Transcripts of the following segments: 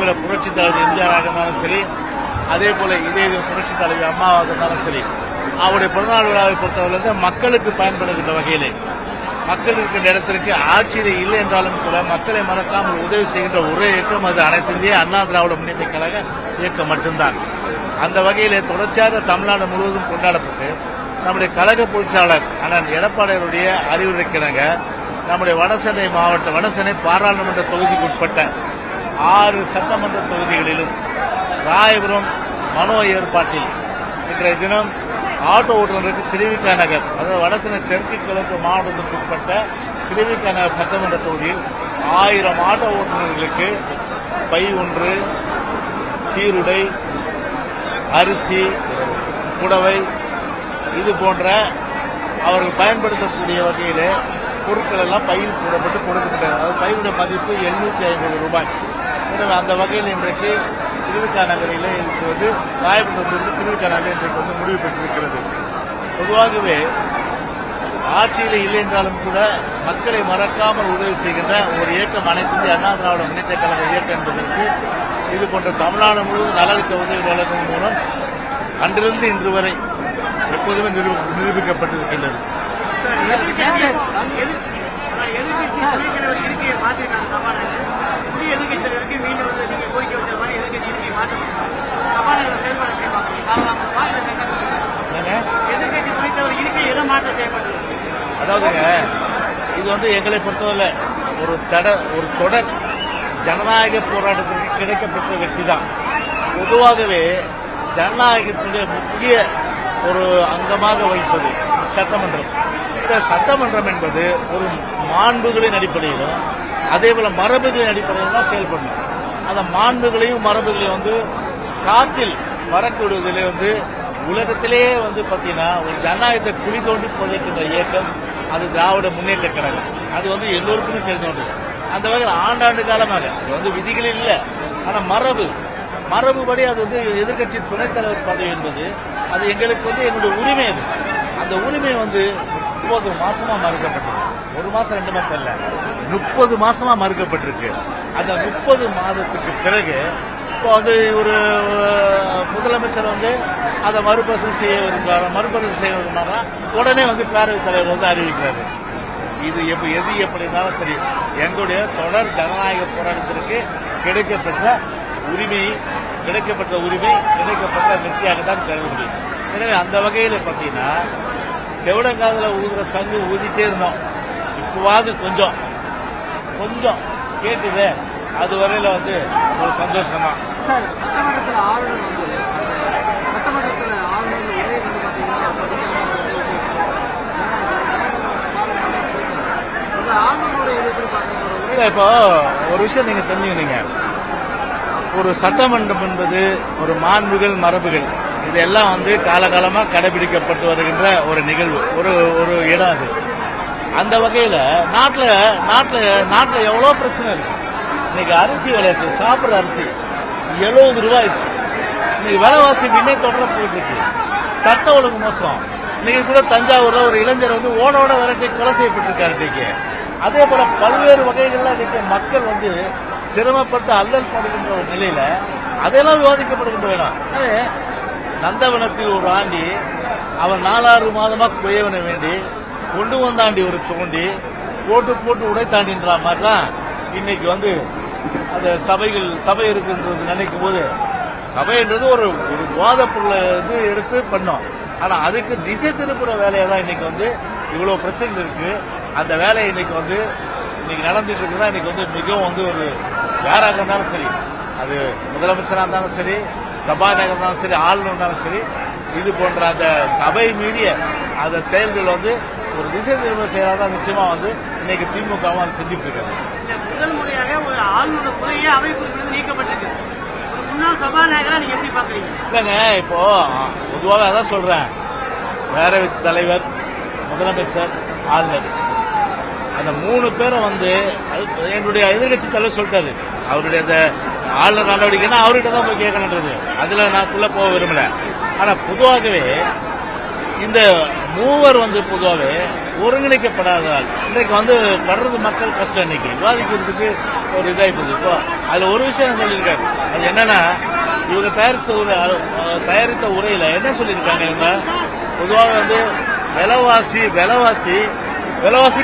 போல புரட்சி தலைவர் எம்ஜிஆராக இருந்தாலும் சரி, அதே போல இதே புரட்சி தலைவர் அம்மாவாக இருந்தாலும் சரி, அவருடைய பிறந்தநாள் விழாவை பொறுத்தவரை மக்களுக்கு பயன்படுகின்ற வகையிலே, மக்கள் இருக்கின்ற இடத்திற்கு ஆட்சியில் இல்லை என்றாலும் கூட மக்களை மறக்காமல் உதவி செய்கின்ற ஒரே இயக்கம் அது அனைத்து இந்திய அண்ணா திராவிட முன்னேற்ற கழக இயக்கம் மட்டும்தான். அந்த வகையிலே தொடர்ச்சியாக தமிழ்நாடு முழுவதும் கொண்டாடப்பட்டு நம்முடைய கழக பொதுச்செயலாளர் அண்ணன் எடப்பாடியாருடைய அறிவுரைக்கிணங்க நம்முடைய வடசென்னை பாராளுமன்ற தொகுதிக்கு உட்பட்ட 6 சட்டமன்ற தொகுதிகளிலும் ராயபுரம் மனோ ஏற்பாட்டில் இன்றைய தினம் ஆட்டோ ஓட்டுநருக்கு திருவிக நகர், அதாவது வடசென்னை தெற்கு கிழக்கு மாவட்டத்திற்கு உட்பட்ட திருவிக நகர் சட்டமன்ற தொகுதியில் 1000 ஆட்டோ ஓட்டுநர்களுக்கு பை ஒன்று, சீருடை, அரிசி, புடவை இது போன்ற அவர்கள் பயன்படுத்தக்கூடிய வகையிலே பொருட்கள் எல்லாம் பையில் போடப்பட்டு கொடுக்கப்பட்டது. அதாவது பையுடைய மதிப்பு 750 ரூபாய். எனவே அந்த வகையில் இன்றைக்கு திருவிக நகரிலே இது ராயபுரத்திலிருந்து திருவிக நகரில் இன்றைக்கு முடிவு பெற்றிருக்கிறது. பொதுவாகவே ஆட்சியில் இல்லை என்றாலும் கூட மக்களை மறக்காமல் உதவி செய்கின்ற ஒரு இயக்கம் அனைத்து இந்திய அண்ணா திராவிட முன்னேற்ற கழக இயக்கம் என்பதற்கு இது போன்ற தமிழ்நாடு முழுவதும் நலத்திட்ட உதவி வழங்கும் மூலம் அன்றிலிருந்து இன்று வரை எப்போதுமே நிரூபிக்கப்பட்டிருக்கின்றது. அதாவதுங்க, இது எங்களை பொறுத்தவரை ஒரு தொடர் ஜனநாயக போராட்டத்திற்கு கிடைக்கப்பட்ட வெற்றி தான். பொதுவாகவே ஜனநாயகத்தினுடைய முக்கிய ஒரு அங்கமாக வகிப்பது சட்டமன்றம். இந்த சட்டமன்றம் என்பது ஒரு மாண்புகளின் அடிப்படையிலும் அதே போல மரபுகளின் அடிப்படையில் தான் செயல்படணும். அந்த மாண்புகளையும் மரபுகளையும் காற்றில் பறக்க விடுவதிலே உலகத்திலேயே பார்த்தீங்கன்னா ஒரு ஜனநாயகத்தை குழி தோண்டி புதைக்கின்ற இயக்கம் அது திராவிட முன்னேற்ற கழகம். அது எல்லோருக்குமே தெரிஞ்ச ஒன்று. அந்த வகையில் ஆண்டாண்டு காலமாக இது விதிகளில் இல்லை, ஆனால் மரபுபடி அது எதிர்கட்சி துணைத் தலைவர் பதவி என்பது அது எங்களுக்கு எங்களுடைய உரிமை. அது அந்த உரிமை 30 மாசமா மறுக்கப்பட்டிருக்கு. 1 மாசம் 2 மாசம் இல்ல, 30 மாசமா மறுக்கப்பட்டிருக்கு. அந்த 30 மாதத்துக்கு பிறகு இப்போ ஒரு முதலமைச்சர் அதை மறுபரிசீலனை செய்ய விரும்புகிறாரா உடனே பேரவைத் தலைவர் அறிவிக்கிறாரு. இது எது எப்படி இருந்தாலும் சரி, எங்களுடைய தொடர் ஜனநாயக போராட்டத்திற்கு கிடைக்கப்பட்ட உரிமை கிடைக்கப்பட்ட வெற்றியாக தான் கருத முடியும். எனவே அந்த வகையில் பார்த்தீங்கன்னா செவடங்காதில் ஊதுற சங்கு ஊதிட்டே இருந்தோம். இப்போவாது கொஞ்சம் கேட்டுது. அது வரையில ஒரு சந்தோஷம் தான். இப்போ ஒரு விஷயம் நீங்க தெரிஞ்சுக்கிட்டீங்க, ஒரு சட்டமன்றம் என்பது ஒரு மாண்புகள் மரபுகள் இதெல்லாம் காலகாலமாக கடைபிடிக்கப்பட்டு வருகின்ற ஒரு நிகழ்வு, ஒரு இடம் அது. அந்த வகையில் நாட்டில் எவ்வளோ பிரச்சனை இருக்கு. இன்னைக்கு அரிசி விளையாட்டு சாப்பிட்ற அரிசி 70 ரூபாய் ஆயிடுச்சு. இன்னைக்கு விலைவாசி முன்னே தொடர போயிட்டு இருக்கு. சட்ட ஒழுங்கு மோசம். இன்னைக்கு கூட தஞ்சாவூர்ல ஒரு இளைஞர் ஓட விரட்டி கொலை செய்யப்பட்டிருக்காரு. இன்னைக்கு அதே போல பல்வேறு வகைகள்ல இன்னைக்கு மக்கள் சிரமப்பட்டு அல்லல் படுகின்ற ஒரு நிலையில அதெல்லாம் விவாதிக்கப்படுகின்ற வேணும். எனவே நந்தவனத்தில் ஒரு ஆண்டி அவன் 4-6 மாதமா குயவனை வேண்டி கொண்டு வந்தாண்டி ஒரு தோண்டி போட்டு உடைத்தாண்டின்ற மாதிரிதான் இன்னைக்கு அந்த சபை இருக்குன்றது நினைக்கும் போது, சபைன்றது ஒரு விவாத பொருளை எடுத்து பண்ணோம். ஆனா அதுக்கு திசை திருப்புற வேலையை தான் இன்னைக்கு இவ்வளவு பிரச்சனை இருக்கு. அந்த வேலையை இன்னைக்கு நடந்துட்டு இருக்குதான் இன்னைக்கு மிகவும் ஒரு யாராக இருந்தாலும் சரி, அது முதலமைச்சராக இருந்தாலும் சரி, சபாநாயகர் இருந்தாலும் சரி, ஆளுநர் இருந்தாலும் சரி, இது போன்ற அந்த சபை மீறிய அந்த செயல்கள் ஒரு திசை திரும்ப செயலாக தான் நிச்சயமா இன்னைக்கு திமுக செஞ்சுட்டு இருக்காங்க. முதல் முறையாக ஒரு ஆளுநர் முறையே அவை குறிப்பிட்டு நீக்கப்பட்டிருக்கு. முன்னாள் சபாநாயகரா நீங்க எப்படி பாக்குறீங்க? இல்லைங்க, இப்போ பொதுவாக அதான் சொல்றேன், பேரவைத் தலைவர், முதலமைச்சர், ஆளுநர் அந்த 3 பேரும் எங்களுடைய எதிர்கட்சி தலைவர் சொல்லிட்டாரு. அவருடைய அந்த ஆளுநர் நடவடிக்கைன்னா அவர்கிட்ட தான் போய் கேட்கணுன்றது. அதுல நான் போக விரும்பல. ஆனா பொதுவாகவே இந்த மூவர் வந்து பொதுவாகவே ஒருங்கிணைக்கப்படாததால் இன்றைக்கு வந்து படுறது மக்கள் கஷ்டம். இன்னைக்கு விவாதிக்கிறதுக்கு ஒரு இதாகி போகுது. இப்போ அதுல ஒரு விஷயம் சொல்லியிருக்காரு. அது என்னன்னா, இவங்க தயாரித்த உரையில என்ன சொல்லியிருக்காங்க, இவங்க பொதுவாக வந்து விலைவாசி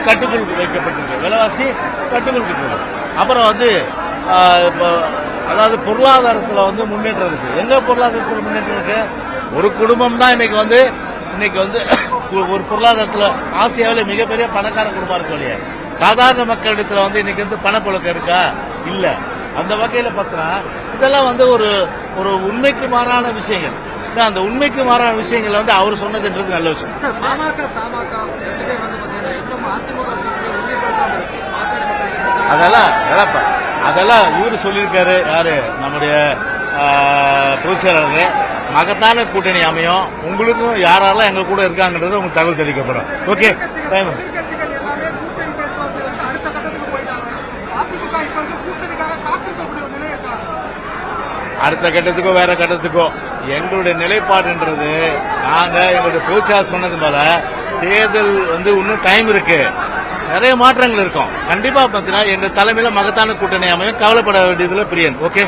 கட்டுக்குள் வைக்கப்பட்டிருக்கு. விலைவாசி கட்டுக்குள் வைக்கப்பட்டிருக்கு. அப்புறம் வந்து அதாவது பொருளாதாரத்தில் வந்து முன்னேற்றம் இருக்கு. எங்க பொருளாதாரத்தில் முன்னேற்றம் இருக்கு? ஒரு குடும்பம் தான் இன்னைக்கு வந்து ஒரு பொருளாதாரத்தில் ஆசியாவில் மிகப்பெரிய பணக்கார குடும்பம் இருக்கும் இல்லையா? சாதாரண மக்களிடத்துல வந்து இன்னைக்கு வந்து பணப்புழக்கம் இருக்கா? இல்ல. அந்த வகையில பார்த்தா இதெல்லாம் வந்து ஒரு உண்மைக்கு மாறான விஷயங்கள். அந்த உண்மைக்கு மாறான விஷயங்கள் வந்து அவர் சொன்னதுன்றது நல்ல விஷயம். அதெல்லாம் இவரு சொல்லியிருக்காரு. யாரு? நம்முடைய பொதுச் செயலாளர். மகத்தான கூட்டணி அமையும். உங்களுக்கும் யாரெல்லாம் எங்க கூட இருக்காங்கன்றது உங்களுக்கு தகவல் தெரிவிக்கப்படும். Okay, time. அடுத்த கட்டத்துக்கோ வேற கட்டத்துக்கோ எங்களுடைய நிலைப்பாடுன்றது, நாங்க எங்களுடைய பொதுச் சொன்னது போல தேர்தல் வந்து இன்னும் டைம் இருக்கு, நிறைய மாற்றங்கள் இருக்கும். கண்டிப்பா பாத்தீங்கன்னா எங்க தலைமையில மகத்தான கூட்டணி அமையும். கவலைப்பட வேண்டியதுல பிரியன். ஓகே.